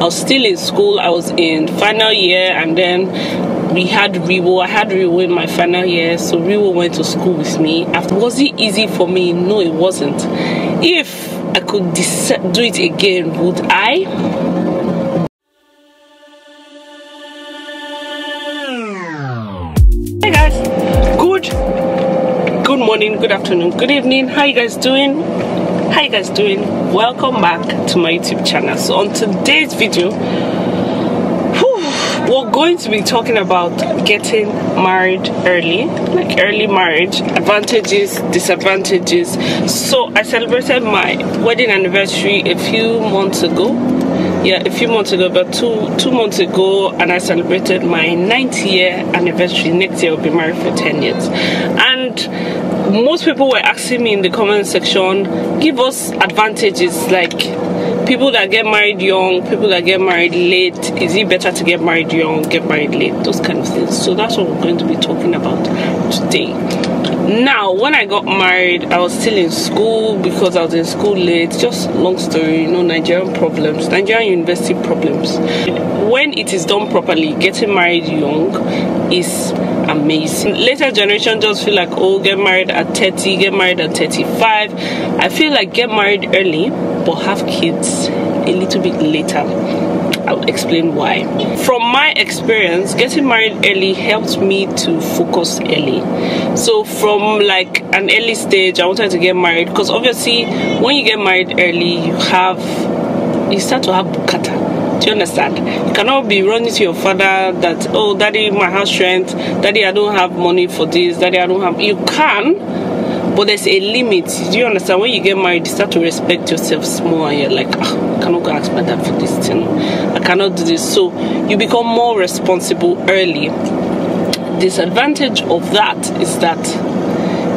was still in school. I was in final year, and then we had Riwo. I had Riwo in my final year, so Riwo went to school with me. Was it easy for me? No, it wasn't. If I could do it again, would I? Hey guys, good morning, good afternoon, good evening. How you guys doing? Welcome back to my YouTube channel. So on today's video, we're going to be talking about getting married early, like early marriage, advantages, disadvantages. So I celebrated my wedding anniversary a few months ago. Yeah, a few months ago, about two months ago, and I celebrated my 9th year anniversary. Next year I'll be married for 10 years. And most people were asking me in the comment section, give us advantages, like people that get married young, people that get married late. Is it better to get married young, get married late, those kind of things? So that's what we're going to be talking about today. Now, when I got married, I was still in school because I was in school late. Just long story, you know, Nigerian university problems. When it is done properly, getting married young is amazing. Later generation just feel like, oh, get married at 30, get married at 35. I feel like get married early but have kids a little bit later. I'll explain why. From my experience, getting married early helped me to focus early. So from like an early stage, I wanted to get married because obviously when you get married early, you start to have bukata. Do you understand? You cannot be running to your father that, oh, daddy, my house rent, daddy, I don't have money for this, daddy, I don't have. You can, but there's a limit. Do you understand? When you get married, you start to respect yourself more, and you're like, I cannot go ask my dad for this thing. I cannot do this. So you become more responsible early. Disadvantage of that is that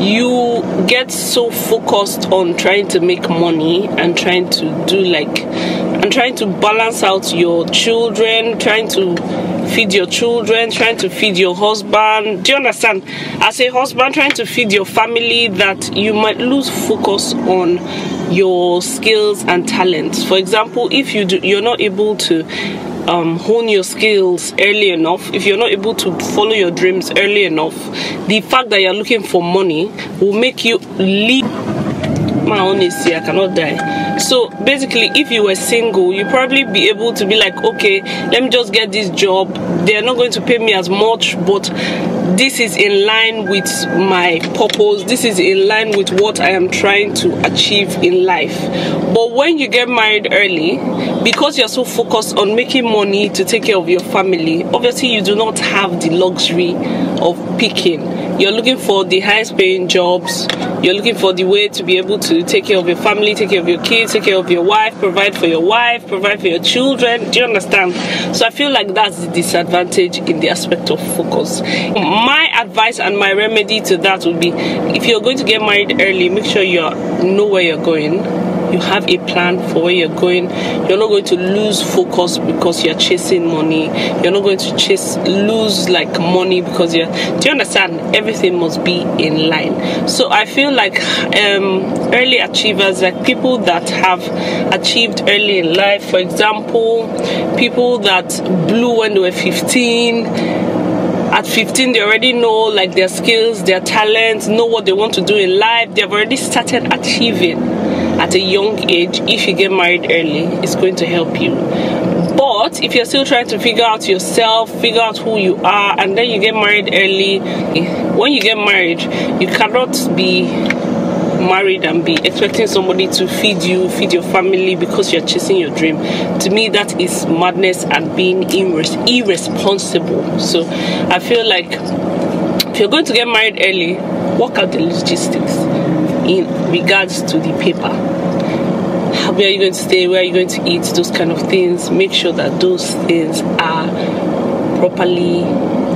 you get so focused on trying to make money and trying to balance out your children, trying to feed your children, trying to feed your husband. Do you understand? As a husband, trying to feed your family, that you might lose focus on your skills and talents. For example, if you're not able to hone your skills early enough, if you're not able to follow your dreams early enough, the fact that you're looking for money will make you leave. My honesty, I cannot die. So basically, if you were single, you probably be able to be like, okay, let me just get this job. They're not going to pay me as much, but this is in line with my purpose. This is in line with what I am trying to achieve in life. But when you get married early, because you're so focused on making money to take care of your family, obviously you do not have the luxury of picking. You're looking for the highest paying jobs. You're looking for the way to be able to take care of your family, take care of your kids, take care of your wife, provide for your wife, provide for your children. Do you understand? So I feel like that's the disadvantage in the aspect of focus. My advice and my remedy to that would be, if you're going to get married early, make sure you know where you're going. You have a plan for where you're going. You're not going to lose focus because you're chasing money. You're not going to lose like money because do you understand? Everything must be in line. So I feel like early achievers, like people that have achieved early in life, for example, people that blew when they were 15. At 15, they already know like their skills, their talents, know what they want to do in life. They've already started achieving at a young age. If you get married early, it's going to help you. But if you're still trying to figure out yourself, figure out who you are, and then you get married early, when you get married, you cannot be married and be expecting somebody to feed you, feed your family because you're chasing your dream. To me, that is madness and being irresponsible. So I feel like if you're going to get married early, work out the logistics in regards to the paper. Where are you going to stay? Where are you going to eat? Those kind of things. Make sure that those things are properly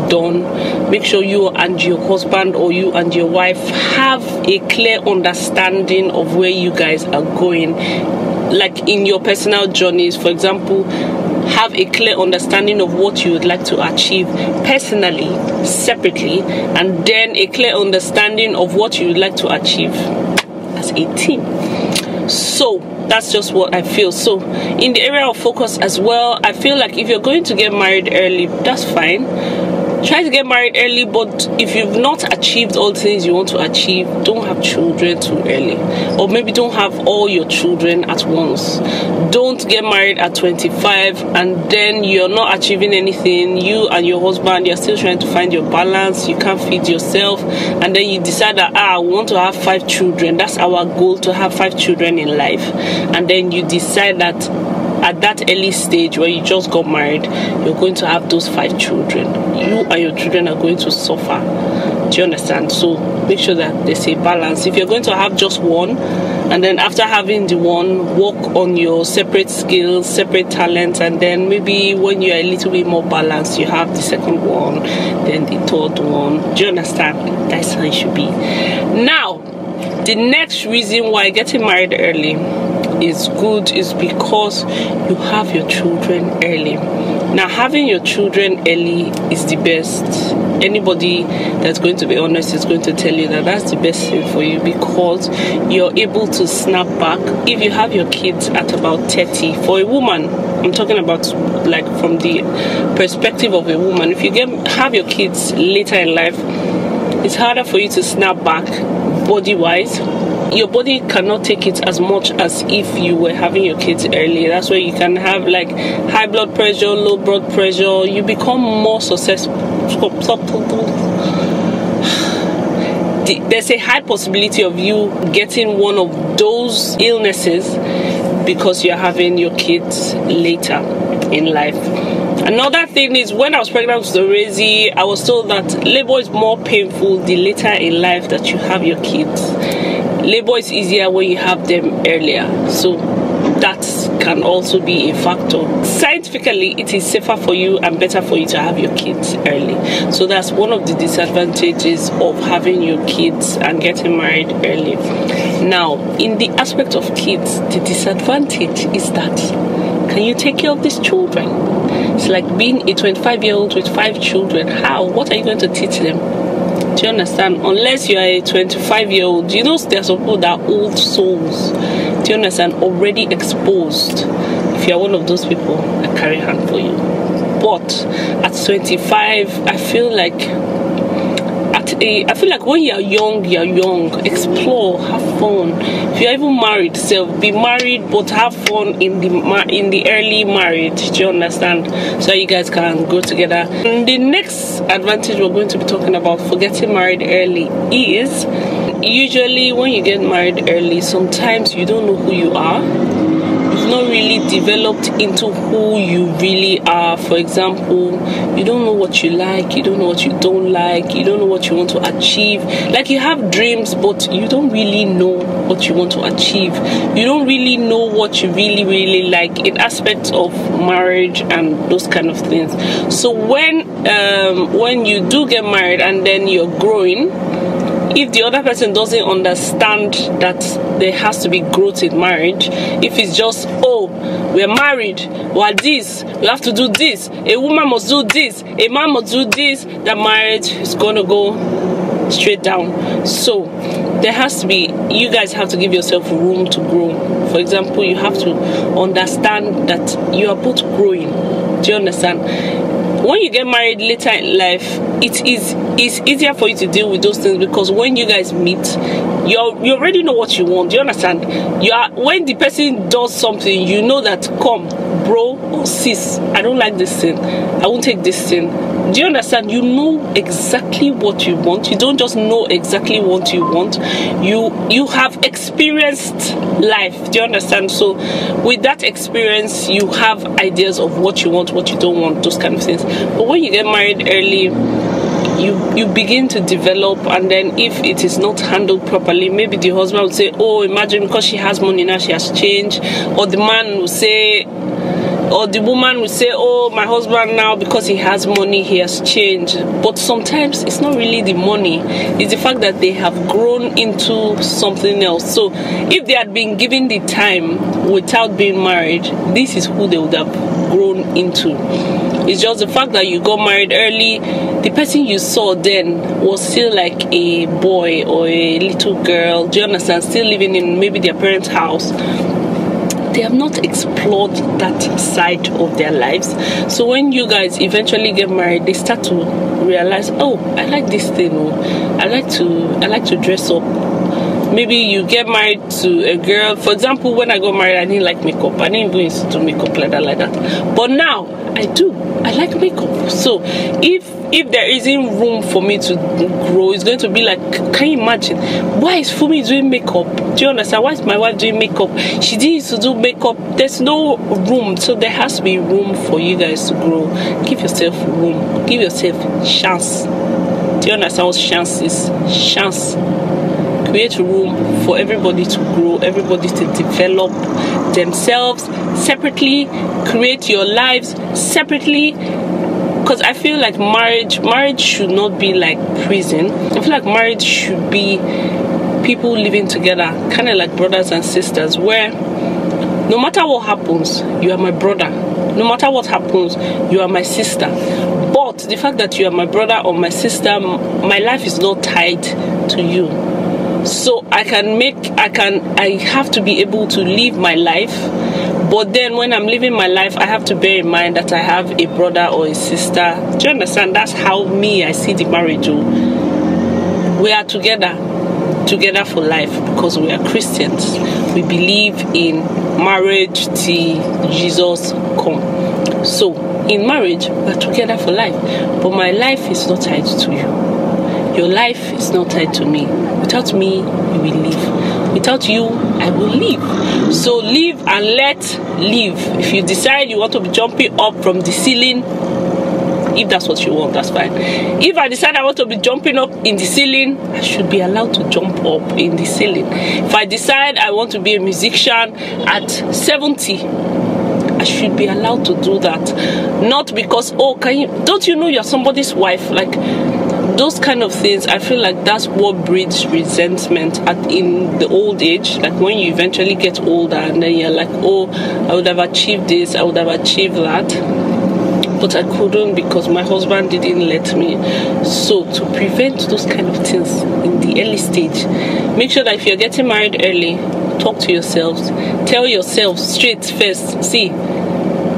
done. Make sure you and your husband or you and your wife have a clear understanding of where you guys are going, like in your personal journeys. For example, have a clear understanding of what you would like to achieve personally, separately, and then a clear understanding of what you would like to achieve as a team. So That's just what I feel. So in the area of focus as well, I feel like if you're going to get married early, that's fine. Try to get married early, but if you've not achieved all the things you want to achieve, don't have children too early. Or maybe don't have all your children at once. Don't get married at 25 and then you're not achieving anything. You and your husband, you're still trying to find your balance. You can't feed yourself. And then you decide that, I want to have 5 children. That's our goal, to have 5 children in life. And then you decide that at that early stage where you just got married, you're going to have those 5 children. You and your children are going to suffer. Do you understand? So make sure that there's a balance. If you're going to have just one, and then after having the one, work on your separate skills, separate talents, and then maybe when you're a little bit more balanced, you have the second one, then the third one. Do you understand? That's how it should be. Now, the next reason why getting married early is good is because you have your children early. Now, having your children early is the best. Anybody that's going to be honest is going to tell you that that's the best thing for you, because you're able to snap back. If you have your kids at about 30, for a woman, I'm talking about like from the perspective of a woman, if you have your kids later in life, it's harder for you to snap back body-wise. Your body cannot take it as much as if you were having your kids early. That's where you can have like high blood pressure, low blood pressure. You become more successful. There's a high possibility of you getting one of those illnesses because you're having your kids later in life. Another thing is, when I was pregnant with Dorezi, I was told that labor is more painful the later in life that you have your kids. Labor is easier when you have them earlier, so that can also be a factor. Scientifically, it is safer for you and better for you to have your kids early. So that's one of the disadvantages of having your kids and getting married early. Now, in the aspect of kids, the disadvantage is that, can you take care of these children? It's like being a 25-year-old with 5 children. How? What are you going to teach them? Do you understand? Unless you are a 25-year-old, you know there are some people that are old souls. Do you understand? Already exposed. If you are one of those people, I carry a hand for you. But at 25, I feel like when you're young, explore, have fun. If you're even married, be married, but have fun in the early marriage. Do you understand? So you guys can go together. And the next advantage we're going to be talking about for getting married early is, usually when you get married early, sometimes you don't know who you are. Not really developed into who you really are. For example, you don't know what you like, you don't know what you don't like, you don't know what you want to achieve. Like, you have dreams, but you don't really know what you want to achieve. You don't really know what you really like in aspects of marriage and those kind of things. So when you do get married and then you're growing, if the other person doesn't understand that there has to be growth in marriage, if it's just, oh, we're married, we're this, we have to do this, a woman must do this, a man must do this, that marriage is going to go straight down. So there has to be, you guys have to give yourself room to grow. For example, you have to understand that you are both growing. Do you understand? When you get married later in life, it's easier for you to deal with those things, because when you guys meet, you already know what you want. Do you understand? When the person does something, you know that, come, bro or sis, I don't like this thing, I won't take this thing. Do you understand? You know exactly what you want. You don't just know exactly what you want. You have experienced life. Do you understand? So with that experience, you have ideas of what you want, what you don't want, those kind of things. But when you get married early, you begin to develop, and then if it is not handled properly, maybe the husband will say, oh, imagine because she has money now she has changed, or the man will say, or the woman will say, oh, my husband now, because he has money, he has changed. But sometimes it's not really the money, it's the fact that they have grown into something else. So if they had been given the time without being married, this is who they would have grown into. It's just the fact that you got married early, the person you saw then was still like a boy or a little girl, do you understand, still living in maybe their parents' house. they have not explored that side of their lives. So when you guys eventually get married, they start to realize, oh, I like this thing, or I like to dress up. Maybe you get married to a girl. For example, when I got married, I didn't like makeup. I didn't even used to do makeup like that. But now I do. I like makeup. So if there isn't room for me to grow, it's going to be like, can you imagine? Why is Fummeee doing makeup? Do you understand? Why is my wife doing makeup? She didn't used to do makeup. There's no room. So there has to be room for you guys to grow. Give yourself room. Give yourself chance. Do you understand what chance is? Chance. Create room for everybody to grow, everybody to develop themselves separately, create your lives separately. Because I feel like marriage should not be like prison. I feel like marriage should be people living together, kind of like brothers and sisters, where no matter what happens, you are my brother. No matter what happens, you are my sister. But the fact that you are my brother or my sister, my life is not tied to you. So I have to be able to live my life, but then when I'm living my life, I have to bear in mind that I have a brother or a sister. Do you understand? That's how I see the marriage. We are together for life because we are Christians. We believe in marriage till Jesus come. So in marriage, we're together for life, but my life is not tied to you. Your life is not tied to me. Without me, you will live. Without you, I will live. So live and let live. If you decide you want to be jumping up from the ceiling, if that's what you want, that's fine. If I decide I want to be jumping up in the ceiling, I should be allowed to jump up in the ceiling. If I decide I want to be a musician at 70, I should be allowed to do that. Not because, oh, don't you know you're somebody's wife? Like, those kind of things, I feel like that's what breeds resentment in the old age. Like when you eventually get older and then you're like, oh, I would have achieved this, I would have achieved that, but I couldn't because my husband didn't let me. So to prevent those kind of things in the early stage, make sure that if you're getting married early, talk to yourselves. Tell yourself straight first, see,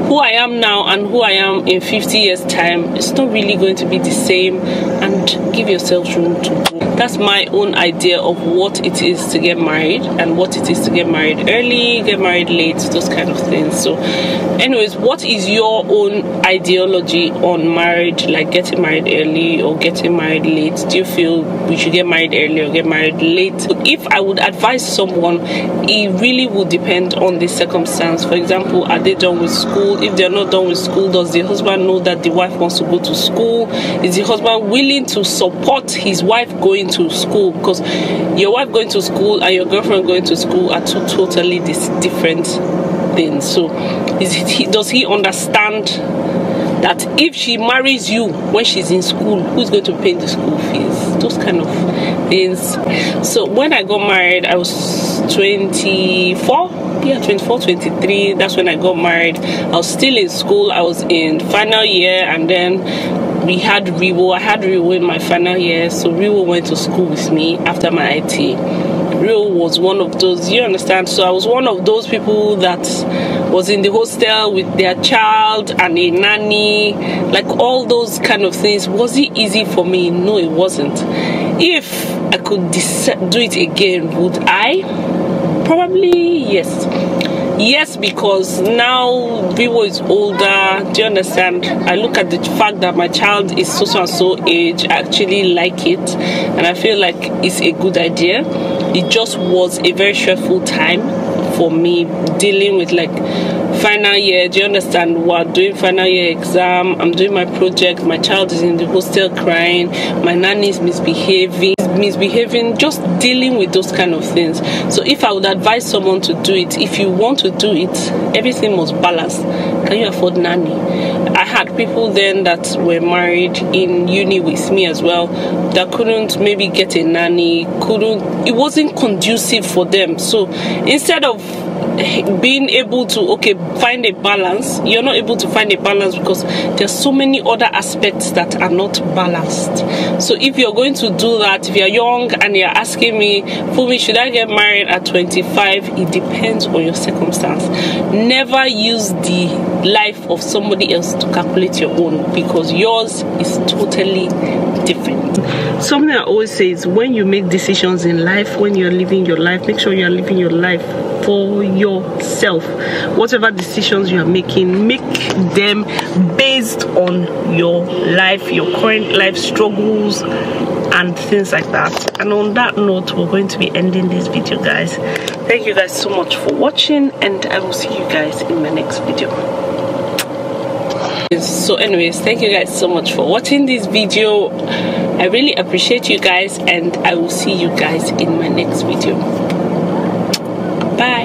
who I am now and who I am in 50 years time, it's not really going to be the same, and give yourself room to grow. That's my own idea of what it is to get married and what it is to get married early, get married late, those kind of things. So anyways, what is your own ideology on marriage, like getting married early or getting married late? Do you feel we should get married early or get married late? If I would advise someone, it really would depend on the circumstance. For example, are they done with school? If they're not done with school, does the husband know that the wife wants to go to school? Is the husband willing to support his wife going to school? Because your wife going to school and your girlfriend going to school are two totally different things. So does he understand that if she marries you when she's in school, who's going to pay the school fees? Those kind of things. So when I got married, I was 24. Yeah, 24, 23, that's when I got married. I was still in school. I was in final year, and then we had Rewo. I had Rewo in my final year, so Rewo went to school with me after my IT. Rewo was one of those, you understand? So I was one of those people that was in the hostel with their child and a nanny, like all those kind of things. Was it easy for me? No, it wasn't. If I could do it again, would I? Probably yes, because now Vivo is older. Do you understand? I look at the fact that my child is so and so age. I actually like it, and I feel like it's a good idea. It just was a very stressful time for me, dealing with like final year. Do you understand? We're doing final year exam, I'm doing my project, my child is in the hostel crying, my nanny is misbehaving, just dealing with those kind of things. So if I would advise someone to do it, if you want to do it, everything must balance. Can you afford nanny? I had people then that were married in uni with me as well that couldn't maybe get a nanny, it wasn't conducive for them. So instead of being able to find a balance. You're not able to find a balance because there's so many other aspects that are not balanced. So if you're going to do that, if you're young and you're asking me, Fummeee, should I get married at 25? It depends on your circumstance. Never use the life of somebody else to calculate your own, because yours is totally different. Something I always say is, when you make decisions in life, when you're living your life, make sure you're living your life for yourself. Whatever decisions you are making, make them based on your life, your current life struggles and things like that. And on that note, we're going to be ending this video, guys. Thank you guys so much for watching, and I will see you guys in my next video. So anyways, thank you guys so much for watching this video. I really appreciate you guys, and I will see you guys in my next video. Bye.